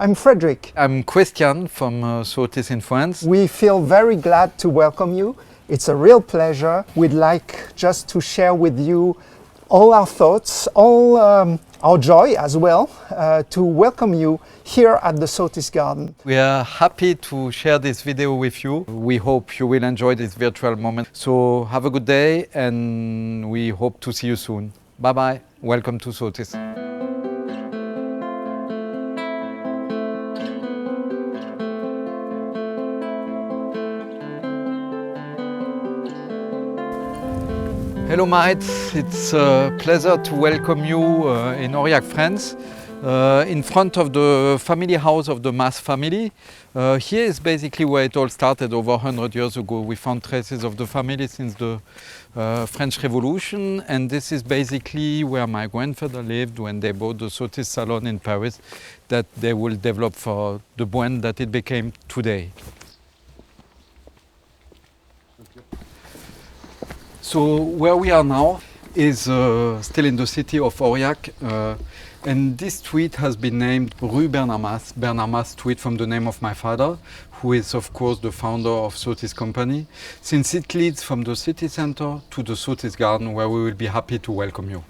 I'm Frederick. I'm Christian from Sotis in France. We feel very glad to welcome you. It's a real pleasure. We'd like just to share with you all our thoughts, all our joy as well, to welcome you here at the Sotis Garden. We are happy to share this video with you. We hope you will enjoy this virtual moment. So have a good day and we hope to see you soon. Bye bye. Welcome to Sotis. Hello mates, it's a pleasure to welcome you in Aurillac, France, in front of the family house of the Mas family. Here is basically where it all started over 100 years ago. We found traces of the family since the French Revolution, and this is basically where my grandfather lived when they bought the Sotis Salon in Paris that they will develop for the brand that it became today. So where we are now is still in the city of Aurillac, and this street has been named Rue Bernard Mas street from the name of my father, who is of course the founder of Sotis Company, since it leads from the city center to the Sotis Garden, where we will be happy to welcome you.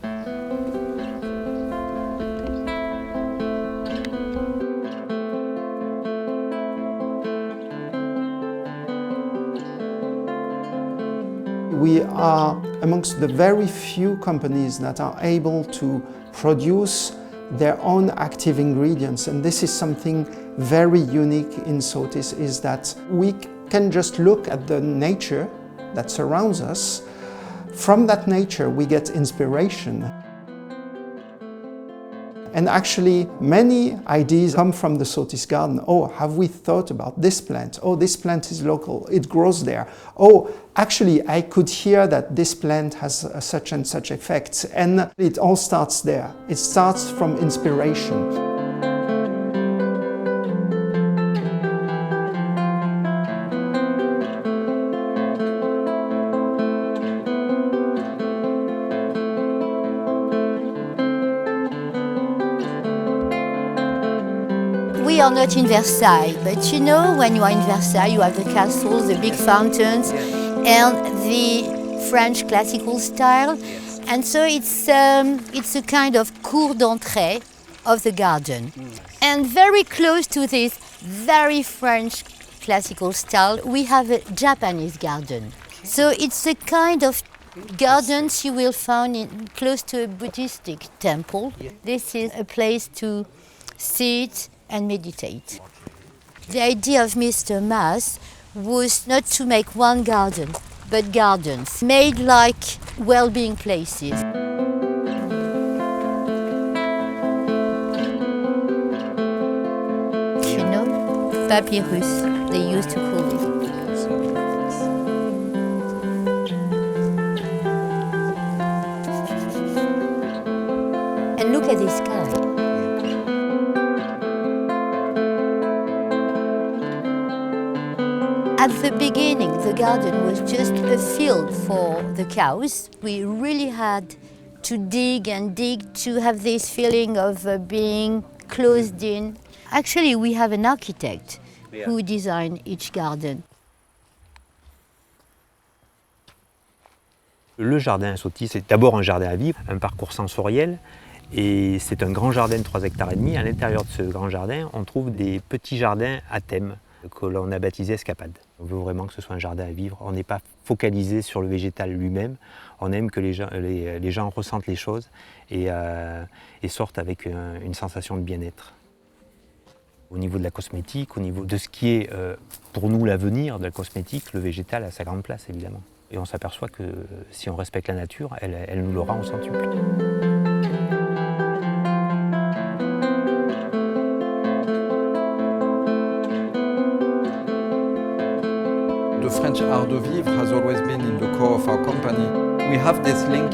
We are amongst the very few companies that are able to produce their own active ingredients, and this is something very unique in Sotis, is that we can just look at the nature that surrounds us. From that nature we get inspiration. And actually many ideas come from the Sotis Garden. Oh, have we thought about this plant? Oh, this plant is local, it grows there. Oh, actually I could hear that this plant has such and such effects. And it all starts there. It starts from inspiration. We are not in Versailles, but you know, when you are in Versailles, you have the castles, the big fountains, and the French classical style. And so it's a kind of cour d'entrée of the garden. And very close to this very French classical style, we have a Japanese garden. So it's a kind of gardens you will find close to a Buddhistic temple. This is a place to sit and meditate. The idea of Mr. Mas was not to make one garden, but gardens made like well-being places. You know, papyrus, they used to call it. And look at this sky. At the beginning, the garden was just a field for the cows. We really had to dig and dig to have this feeling of being closed in. Actually, we have an architect who designed each garden. Le jardin à Sotis, c'est d'abord un jardin à vivre, un parcours sensoriel, et c'est un grand jardin de 3,5 hectares. À l'intérieur de ce grand jardin, on trouve des petits jardins à thème que l'on a baptisés escapades. On veut vraiment que ce soit un jardin à vivre. On n'est pas focalisé sur le végétal lui-même. On aime que les gens ressentent les choses et sortent avec une sensation de bien-être. Au niveau de la cosmétique, au niveau de ce qui est pour nous l'avenir de la cosmétique, le végétal a sa grande place évidemment. Et on s'aperçoit que si on respecte la nature, elle nous l'aura au centuple. The French art de vivre has always been in the core of our company. We have this link.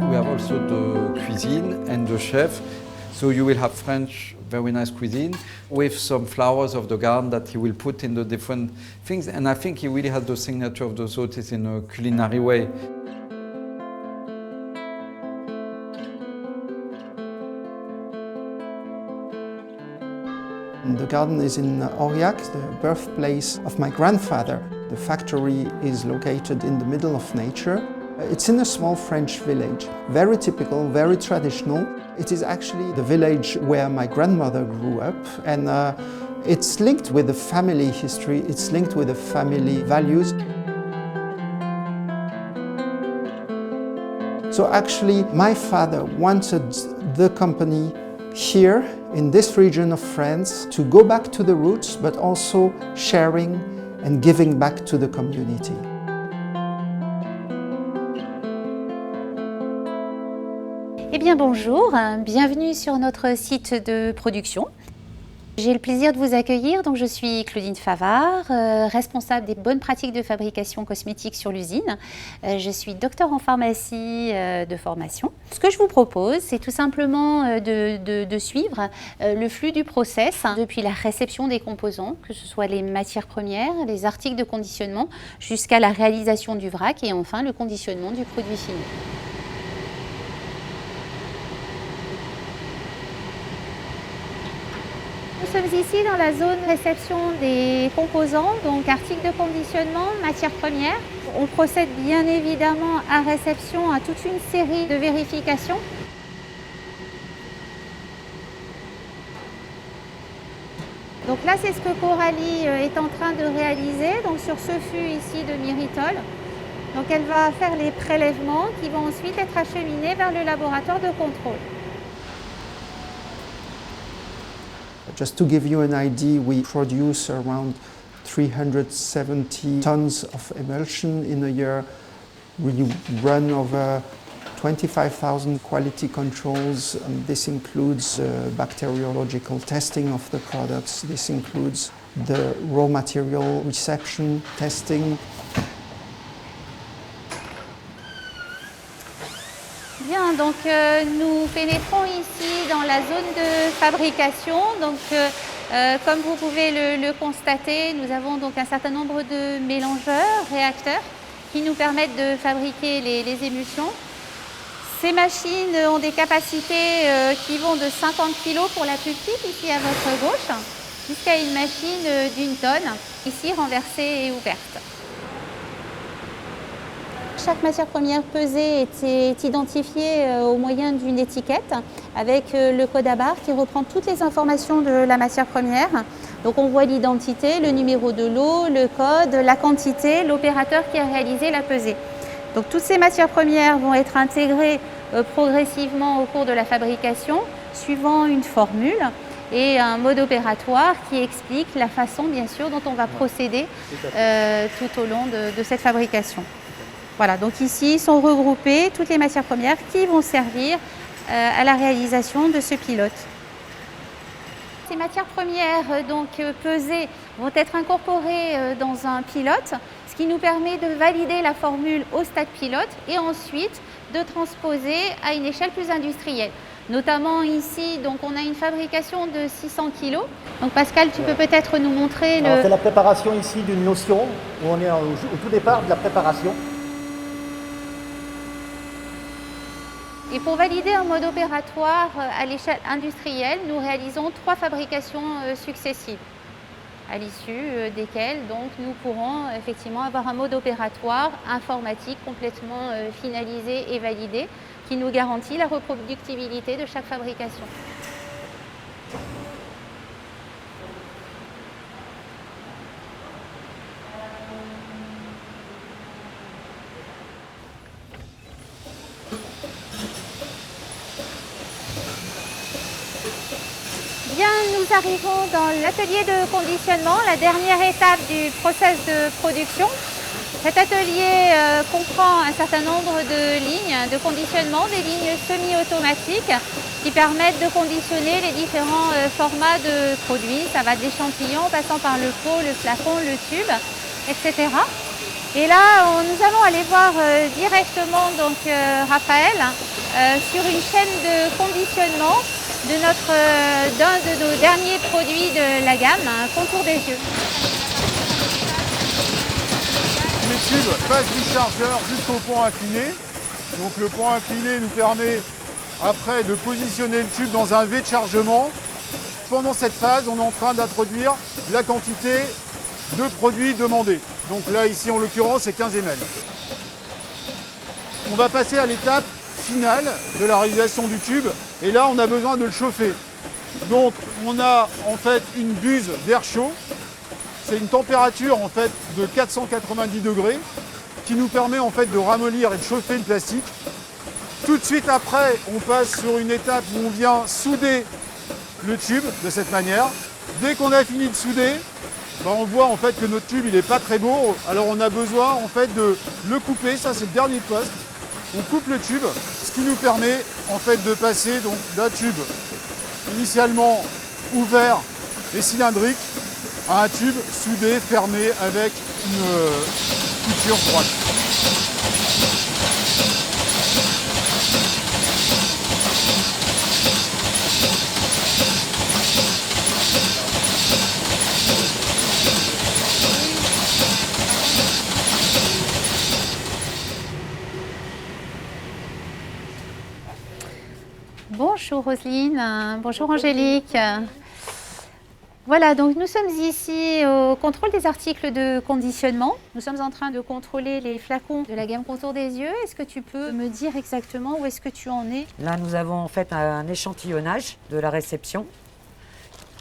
We have also the cuisine and the chef. So you will have French, very nice cuisine with some flowers of the garden that he will put in the different things. And I think he really has the signature of the Sotis in a culinary way. The garden is in Aurillac, the birthplace of my grandfather. The factory is located in the middle of nature. It's in a small French village, very typical, very traditional. It is actually the village where my grandmother grew up, and it's linked with the family history, it's linked with the family values. So actually, my father wanted the company here in this region of France to go back to the roots, but also sharing and giving back to the community. Eh bien bonjour, bienvenue sur notre site de production. J'ai le plaisir de vous accueillir, donc je suis Claudine Favard, responsable des bonnes pratiques de fabrication cosmétique sur l'usine. Je suis docteur en pharmacie de formation. Ce que je vous propose, c'est tout simplement de suivre le flux du process depuis la réception des composants, que ce soit les matières premières, les articles de conditionnement, jusqu'à la réalisation du vrac et enfin le conditionnement du produit fini. Nous sommes ici dans la zone réception des composants, donc articles de conditionnement, matières premières. On procède bien évidemment à réception à toute une série de vérifications. Donc là, c'est ce que Coralie est en train de réaliser donc sur ce fût ici de Myrtille. Donc elle va faire les prélèvements qui vont ensuite être acheminés vers le laboratoire de contrôle. Just to give you an idea, we produce around 370 tons of emulsion in a year. We run over 25,000 quality controls. This includes bacteriological testing of the products. This includes the raw material reception testing. Bien, donc nous pénétrons ici dans la zone de fabrication. Donc, comme vous pouvez le constater, nous avons donc un certain nombre de mélangeurs, réacteurs, qui nous permettent de fabriquer les émulsions. Ces machines ont des capacités qui vont de 50 kg pour la plus petite, ici à votre gauche, jusqu'à une machine d'1 tonne, ici renversée et ouverte. Chaque matière première pesée est identifiée au moyen d'une étiquette avec le code à barre qui reprend toutes les informations de la matière première. Donc on voit l'identité, le numéro de lot, le code, la quantité, l'opérateur qui a réalisé la pesée. Donc toutes ces matières premières vont être intégrées progressivement au cours de la fabrication suivant une formule et un mode opératoire qui explique la façon bien sûr dont on va procéder tout au long de cette fabrication. Voilà, donc ici sont regroupées toutes les matières premières qui vont servir à la réalisation de ce pilote. Ces matières premières donc pesées vont être incorporées dans un pilote, ce qui nous permet de valider la formule au stade pilote et ensuite de transposer à une échelle plus industrielle. Notamment ici, donc on a une fabrication de 600 kg. Donc Pascal, tu peux peut-être nous montrer le... C'est la préparation ici d'une notion, où on est au tout départ de la préparation. Et pour valider un mode opératoire à l'échelle industrielle, nous réalisons 3 fabrications successives, à l'issue desquelles donc, nous pourrons effectivement avoir un mode opératoire informatique complètement finalisé et validé, qui nous garantit la reproductibilité de chaque fabrication. Bien, nous arrivons dans l'atelier de conditionnement, la dernière étape du process de production. Cet atelier comprend un certain nombre de lignes de conditionnement, des lignes semi-automatiques qui permettent de conditionner les différents formats de produits. Ça va d'échantillons passant par le pot, le flacon, le tube, etc. Et là, nous allons aller voir directement donc, Raphaël sur une chaîne de conditionnement d'un de nos derniers produits de la gamme, Contour des yeux. Les tubes passent du chargeur jusqu'au pont incliné. Donc le pont incliné nous permet après de positionner le tube dans un V de chargement pendant cette phase, on est en train d'introduire la quantité de produits demandés. Donc là, ici, en l'occurrence, c'est 15 ml. On va passer à l'étape finale de la réalisation du tube. Et là, on a besoin de le chauffer. Donc, on a en fait une buse d'air chaud. C'est une température en fait de 490 degrés qui nous permet en fait de ramollir et de chauffer le plastique. Tout de suite après, on passe sur une étape où on vient souder le tube de cette manière. Dès qu'on a fini de souder, on voit en fait que notre tube il n'est pas très beau. Alors on a besoin en fait de le couper. Ça c'est le dernier poste. On coupe le tube, ce qui nous permet en fait de passer donc d'un tube initialement ouvert et cylindrique à un tube soudé, fermé avec une couture droite. Bonjour Roselyne, bonjour Angélique. Voilà, donc nous sommes ici au contrôle des articles de conditionnement. Nous sommes en train de contrôler les flacons de la gamme Contour des yeux. Est-ce que tu peux me dire exactement où est-ce que tu en es? Là, nous avons en fait un échantillonnage de la réception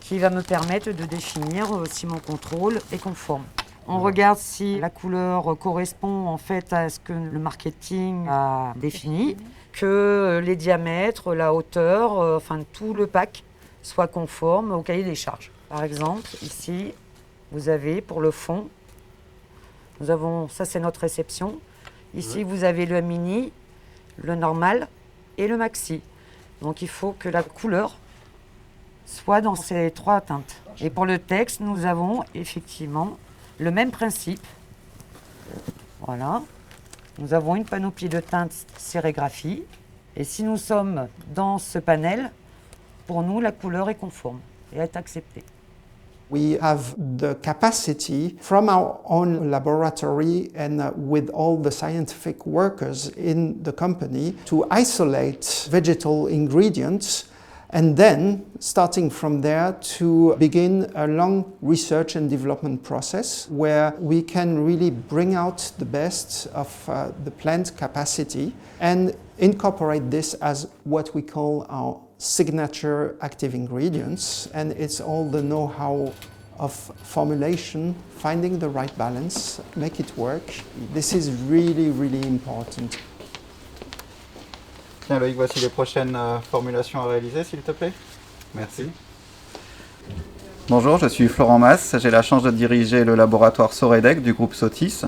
qui va me permettre de définir si mon contrôle est conforme. On regarde si la couleur correspond en fait à ce que le marketing a défini, que les diamètres, la hauteur, enfin tout le pack soit conforme au cahier des charges. Par exemple, ici, vous avez pour le fond, nous avons, ça c'est notre réception. Ici, vous avez le mini, le normal et le maxi. Donc il faut que la couleur soit dans ces trois teintes. Et pour le texte, nous avons effectivement le même principe. Voilà. Nous avons une panoplie de teintes sérigraphie. Et si nous sommes dans ce panel, pour nous, la couleur est conforme et est acceptée. We have the capacity from our own laboratory and with all the scientific workers in the company to isolate vegetal ingredients and then, starting from there, to begin a long research and development process where we can really bring out the best of the plant capacity and incorporate this as what we call our signature active ingredients, and it's all the know-how of formulation, finding the right balance, make it work. This is really, really important. Tiens Loïc, voici les prochaines formulations à réaliser, s'il te plaît. Merci. Bonjour, je suis Florent Masse, j'ai la chance de diriger le laboratoire Soredec du groupe Sotis,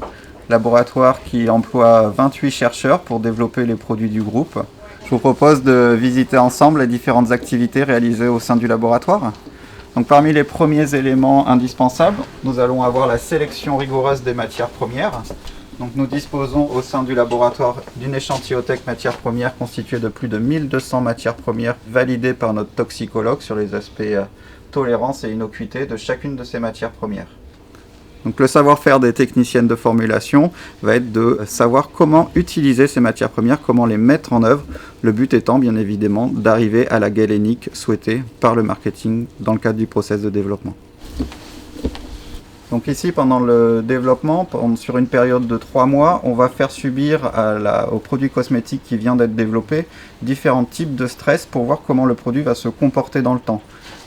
laboratoire qui emploie 28 chercheurs pour développer les produits du groupe. Je vous propose de visiter ensemble les différentes activités réalisées au sein du laboratoire. Donc, parmi les premiers éléments indispensables, nous allons avoir la sélection rigoureuse des matières premières. Donc, nous disposons au sein du laboratoire d'une échantillothéque matières premières constituée de plus de 1200 matières premières validées par notre toxicologue sur les aspects tolérance et innocuité de chacune de ces matières premières. Donc, le savoir-faire des techniciennes de formulation va être de savoir comment utiliser ces matières premières, comment les mettre en œuvre, le but étant bien évidemment d'arriver à la galénique souhaitée par le marketing dans le cadre du process de développement. Donc ici, pendant le développement, sur une période de 3 mois, on va faire subir au produit cosmétique qui vient d'être développé différents types de stress pour voir comment le produit va se comporter dans le temps.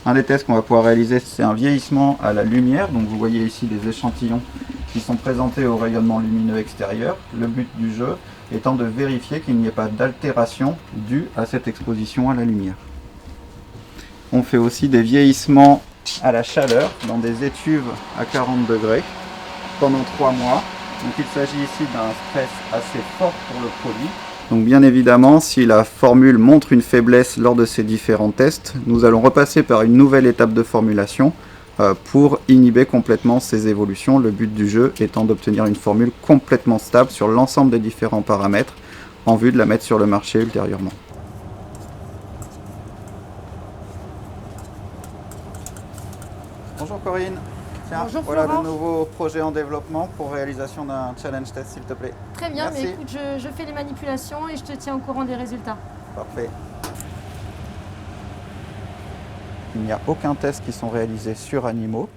Un des tests qu'on va pouvoir réaliser, c'est un vieillissement à la lumière. Donc vous voyez ici les échantillons qui sont présentés au rayonnement lumineux extérieur. Le but du jeu étant de vérifier qu'il n'y ait pas d'altération due à cette exposition à la lumière. On fait aussi des vieillissements à la chaleur dans des étuves à 40 degrés pendant 3 mois. Donc il s'agit ici d'un stress assez fort pour le produit. Donc bien évidemment, si la formule montre une faiblesse lors de ces différents tests, nous allons repasser par une nouvelle étape de formulation pour inhiber complètement ces évolutions. Le but du jeu étant d'obtenir une formule complètement stable sur l'ensemble des différents paramètres en vue de la mettre sur le marché ultérieurement. Bonjour Corinne. Tiens, bonjour voilà Florent. le nouveau projet en développement pour réalisation d'un challenge test, s'il te plaît. Très bien, Merci. mais écoute, je fais les manipulations et je te tiens au courant des résultats. Parfait. Il n'y a aucun test qui sont réalisés sur animaux.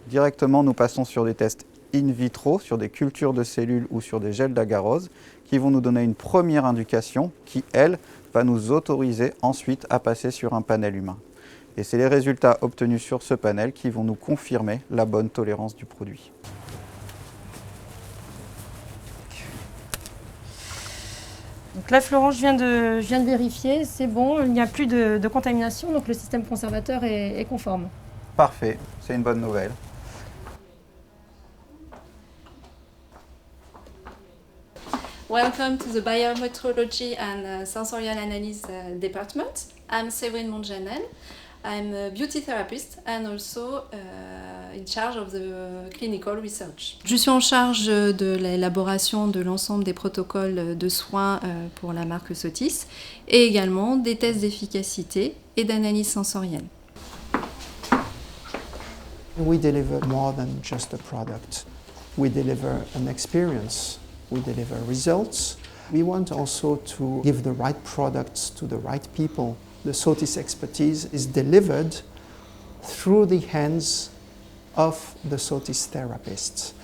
Directement, nous passons sur des tests in vitro, sur des cultures de cellules ou sur des gels d'agarose, qui vont nous donner une première indication qui, elle, va nous autoriser ensuite à passer sur un panel humain. Et c'est les résultats obtenus sur ce panel qui vont nous confirmer la bonne tolérance du produit. Donc là, Florent, je viens de vérifier, c'est bon, il n'y a plus de contamination, donc le système conservateur est conforme. Parfait, c'est une bonne nouvelle. Welcome to the Biometrology and Sensorial Analysis Department. I'm Séverine Montjanen. I'm a beauty therapist and also in charge of the clinical research. Je suis en charge de l'élaboration de l'ensemble des protocoles de soins pour la marque Sotis et également des tests d'efficacité et d'analyse sensorielle. We deliver more than just a product. We deliver an experience. We deliver results. We want also to give the right products to the right people. The Sotis expertise is delivered through the hands of the Sotis therapists.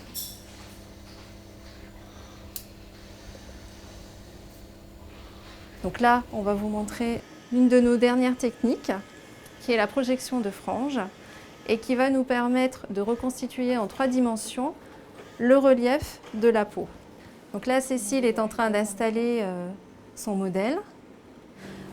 Donc là, on va vous montrer une de nos dernières techniques, qui est la projection de franges, et qui va nous permettre de reconstituer en 3 dimensions le relief de la peau. Donc là, Cécile est en train d'installer son modèle.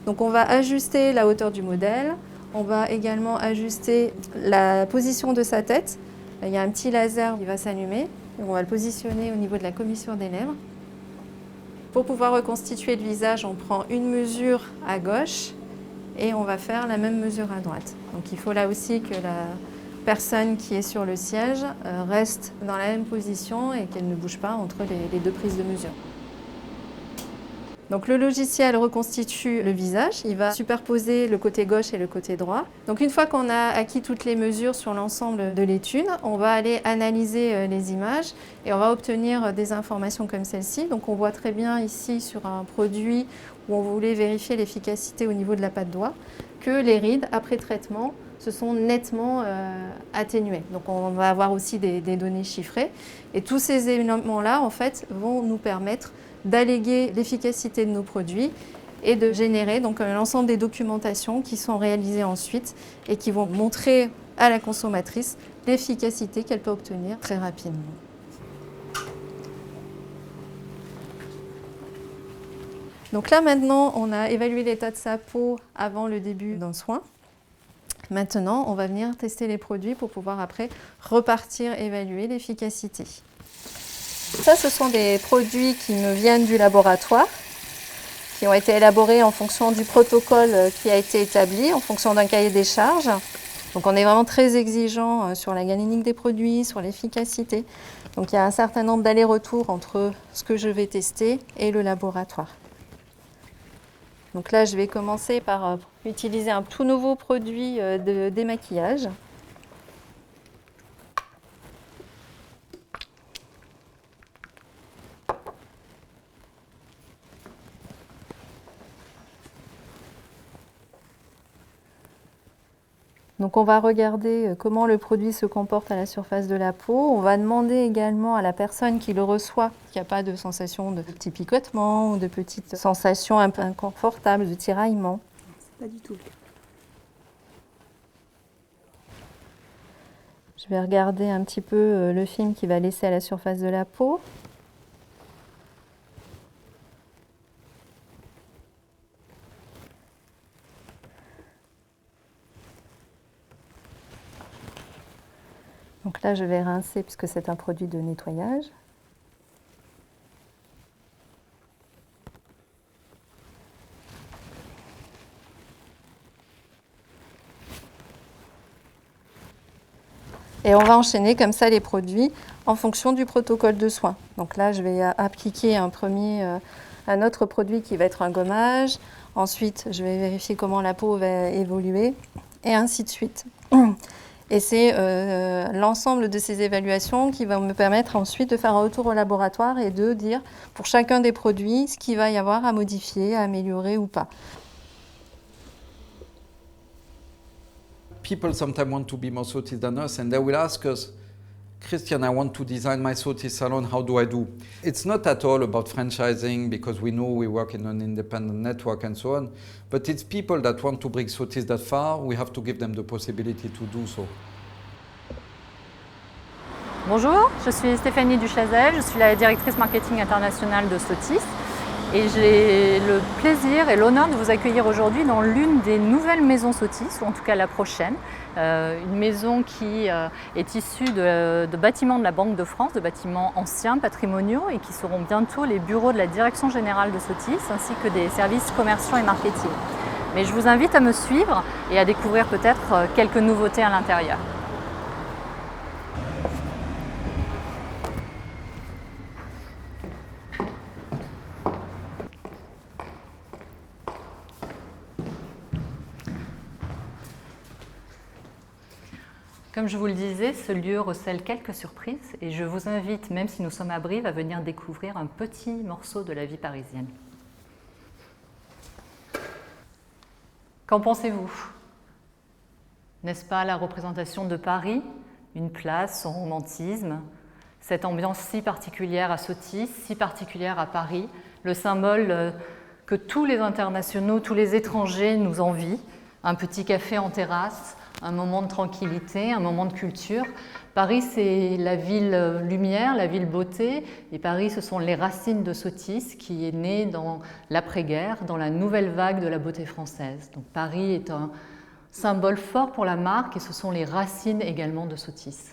Donc on va ajuster la hauteur du modèle, on va également ajuster la position de sa tête. Il y a un petit laser qui va s'allumer, et on va le positionner au niveau de la commissure des lèvres. Pour pouvoir reconstituer le visage, on prend une mesure à gauche et on va faire la même mesure à droite. Donc il faut là aussi que la personne qui est sur le siège reste dans la même position et qu'elle ne bouge pas entre les 2 prises de mesure. Donc le logiciel reconstitue le visage, il va superposer le côté gauche et le côté droit. Donc une fois qu'on a acquis toutes les mesures sur l'ensemble de l'étude, on va aller analyser les images et on va obtenir des informations comme celle-ci. Donc on voit très bien ici sur un produit où on voulait vérifier l'efficacité au niveau de la patte doigt que les rides après traitement se sont nettement atténuées. Donc on va avoir aussi des données chiffrées et tous ces éléments-là en fait vont nous permettre d'alléguer l'efficacité de nos produits et de générer donc l'ensemble des documentations qui sont réalisées ensuite et qui vont montrer à la consommatrice l'efficacité qu'elle peut obtenir très rapidement. Donc là maintenant, on a évalué l'état de sa peau avant le début d'un soin. Maintenant, on va venir tester les produits pour pouvoir après repartir évaluer l'efficacité. Ça, ce sont des produits qui me viennent du laboratoire, qui ont été élaborés en fonction du protocole qui a été établi, en fonction d'un cahier des charges. Donc on est vraiment très exigeant sur la galénique des produits, sur l'efficacité. Donc il y a un certain nombre d'allers-retours entre ce que je vais tester et le laboratoire. Donc là, je vais commencer par utiliser un tout nouveau produit de démaquillage. Donc on va regarder comment le produit se comporte à la surface de la peau. On va demander également à la personne qui le reçoit qu'il n'y a pas de sensation de petits picotements ou de petites sensations un peu inconfortables, de tiraillements. C'est pas du tout le cas. Je vais regarder un petit peu le film qui va laisser à la surface de la peau. Donc là, je vais rincer puisque c'est un produit de nettoyage. Et on va enchaîner comme ça les produits en fonction du protocole de soins. Donc là, je vais appliquer un autre produit qui va être un gommage. Ensuite, je vais vérifier comment la peau va évoluer et ainsi de suite. Et c'est l'ensemble de ces évaluations qui va me permettre ensuite de faire un retour au laboratoire et de dire pour chacun des produits ce qu'il va y avoir à modifier, à améliorer ou pas. people sometimes want to be more Sotis than us, and they will ask us, Christian, I want to design my Sotis salon, how do I do? It's not at all about franchising, because we know we work in an independent network and so on, but it's people that want to bring Sotis that far, we have to give them the possibility to do so. Bonjour, je suis Stéphanie Duchazelle, je suis la directrice marketing internationale de Sotis et j'ai le plaisir et l'honneur de vous accueillir aujourd'hui dans l'une des nouvelles maisons Sotis, ou en tout cas la prochaine. Une maison qui est issue de bâtiments de la Banque de France, de bâtiments anciens, patrimoniaux et qui seront bientôt les bureaux de la direction générale de Sotis ainsi que des services commerciaux et marketing. Mais je vous invite à me suivre et à découvrir peut-être quelques nouveautés à l'intérieur. Comme je vous le disais, ce lieu recèle quelques surprises et je vous invite, même si nous sommes à Brive, à venir découvrir un petit morceau de la vie parisienne. Qu'en pensez-vous? N'est-ce pas la représentation de Paris, une place, son romantisme, cette ambiance si particulière à Sotis, si particulière à Paris, le symbole que tous les internationaux, tous les étrangers nous envient, un petit café en terrasse, un moment de tranquillité, un moment de culture. Paris, c'est la ville lumière, la ville beauté, et Paris, ce sont les racines de Sotis qui est né dans l'après-guerre, dans la nouvelle vague de la beauté française. Donc Paris est un symbole fort pour la marque et ce sont les racines également de Sotis.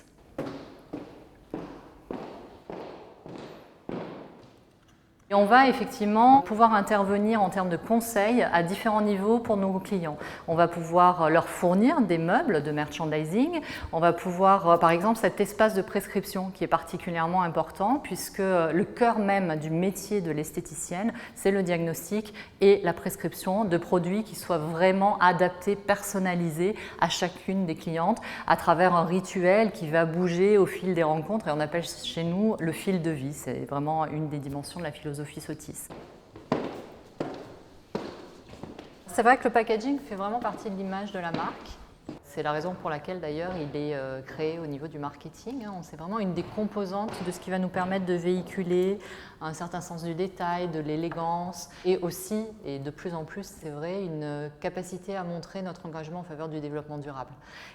Et on va effectivement pouvoir intervenir en termes de conseils à différents niveaux pour nos clients. On va pouvoir leur fournir des meubles de merchandising. On va pouvoir, par exemple, cet espace de prescription qui est particulièrement important puisque le cœur même du métier de l'esthéticienne, c'est le diagnostic et la prescription de produits qui soient vraiment adaptés, personnalisés à chacune des clientes à travers un rituel qui va bouger au fil des rencontres et on appelle chez nous le fil de vie. C'est vraiment une des dimensions de la philosophie Sotis. C'est vrai que le packaging fait vraiment partie de l'image de la marque. C'est la raison pour laquelle d'ailleurs il est créé au niveau du marketing. C'est vraiment une des composantes de ce qui va nous permettre de véhiculer un certain sens du détail, de l'élégance et aussi, et de plus en plus c'est vrai, une capacité à montrer notre engagement en faveur du développement durable.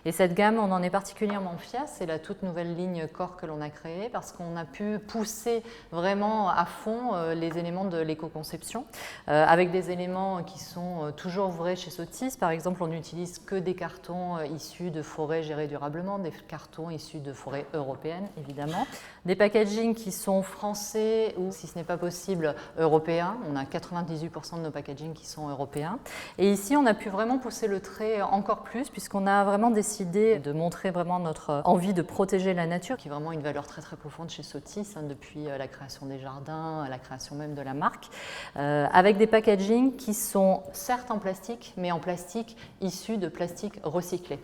Et cette gamme, on en est particulièrement fiers, c'est la toute nouvelle ligne Core que l'on a créée parce qu'on a pu pousser vraiment à fond les éléments de l'éco-conception avec des éléments qui sont toujours vrais chez Sotis. Par exemple, on n'utilise que des cartons issus de forêts gérées durablement, des cartons issus de forêts européennes évidemment, des packagings qui sont français ou si ce n'est pas possible européens, on a 98% de nos packagings qui sont européens et ici on a pu vraiment pousser le trait encore plus puisqu'on a vraiment décidé de montrer vraiment notre envie de protéger la nature qui est vraiment une valeur très très profonde chez Sotis depuis la création des jardins, la création même de la marque avec des packagings qui sont certes en plastique mais en plastique issu de plastique recyclé.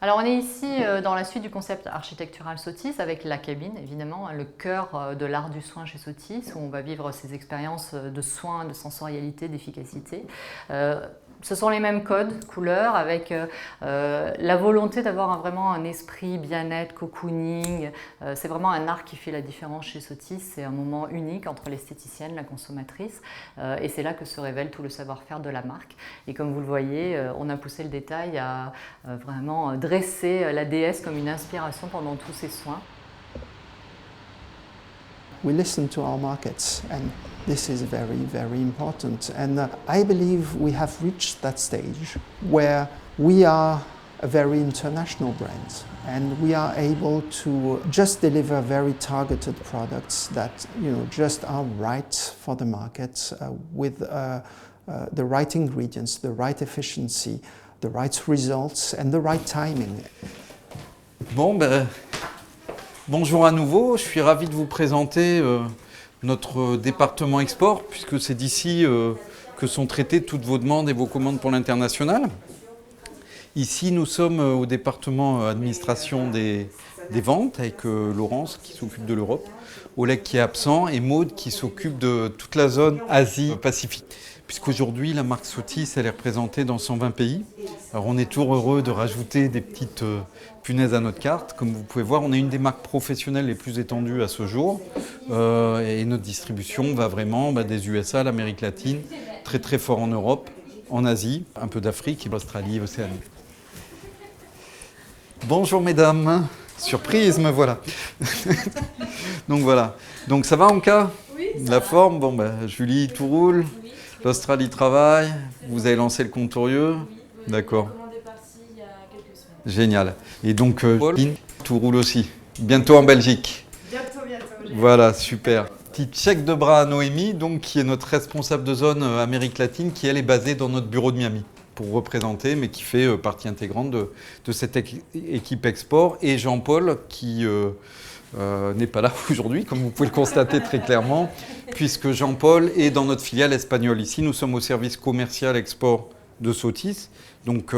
Alors on est ici dans la suite du concept architectural Sotis avec la cabine évidemment, le cœur de l'art du soin chez Sotis où on va vivre ces expériences de soins, de sensorialité, d'efficacité. Ce sont les mêmes codes, couleurs, avec la volonté d'avoir vraiment un esprit bien-être, cocooning. C'est vraiment un art qui fait la différence chez Sotis. C'est un moment unique entre l'esthéticienne, la consommatrice. Et c'est là que se révèle tout le savoir-faire de la marque. Et comme vous le voyez, on a poussé le détail à vraiment dresser la déesse comme une inspiration pendant tous ces soins. We listen to our markets and this is very, very important. And I believe we have reached that stage where we are a very international brand and we are able to just deliver very targeted products that just are right for the market with the right ingredients, the right efficiency, the right results and the right timing. Bon, bonjour à nouveau, je suis ravi de vous présenter notre département export puisque c'est d'ici que sont traitées toutes vos demandes et vos commandes pour l'international. Ici, nous sommes au département administration des des ventes avec Laurence qui s'occupe de l'Europe, Oleg qui est absent et Maud qui s'occupe de toute la zone Asie-Pacifique. Puisqu'aujourd'hui, la marque Sotis, elle est représentée dans 120 pays. Alors on est toujours heureux de rajouter des petites punaises à notre carte. Comme vous pouvez voir, on est une des marques professionnelles les plus étendues à ce jour. Et notre distribution va vraiment des USA à l'Amérique latine, très très fort en Europe, en Asie, un peu d'Afrique et l'Australie, Océanie. Bonjour mesdames, surprise me voilà. Donc voilà, donc ça va Anka? Oui. La forme, bon Julie, tout roule. L'Australie travaille, vous avez lancé le Contourieux, d'accord. Génial. Et donc, tout roule aussi. Bientôt en Belgique. Bientôt. Voilà, super. Petit check de bras à Noémie, donc, qui est notre responsable de zone Amérique latine, qui elle est basée dans notre bureau de Miami, pour représenter, mais qui fait partie intégrante de cette équipe export. Et Jean-Paul, qui n'est pas là aujourd'hui, comme vous pouvez le constater très clairement, puisque Jean-Paul est dans notre filiale espagnole. Ici, nous sommes au service commercial export de Sotis, donc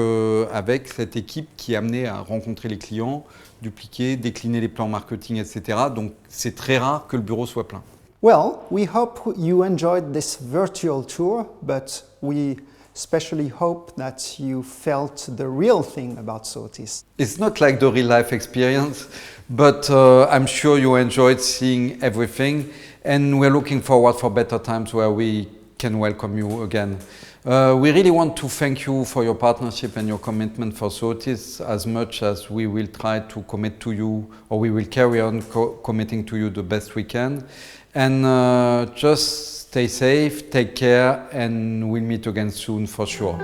avec cette équipe qui est amenée à rencontrer les clients, dupliquer, décliner les plans marketing, etc. Donc c'est très rare que le bureau soit plein. Well, we hope you enjoyed this virtual tour, but we especially hope that you felt the real thing about Sotis. It's not like the real life experience, but I'm sure you enjoyed seeing everything, and we're looking forward for better times where we can welcome you again. We really want to thank you for your partnership and your commitment for Sotis, as much as we will try to commit to you, or we will carry on committing to you the best we can. And just stay safe, take care, and we'll meet again soon for sure.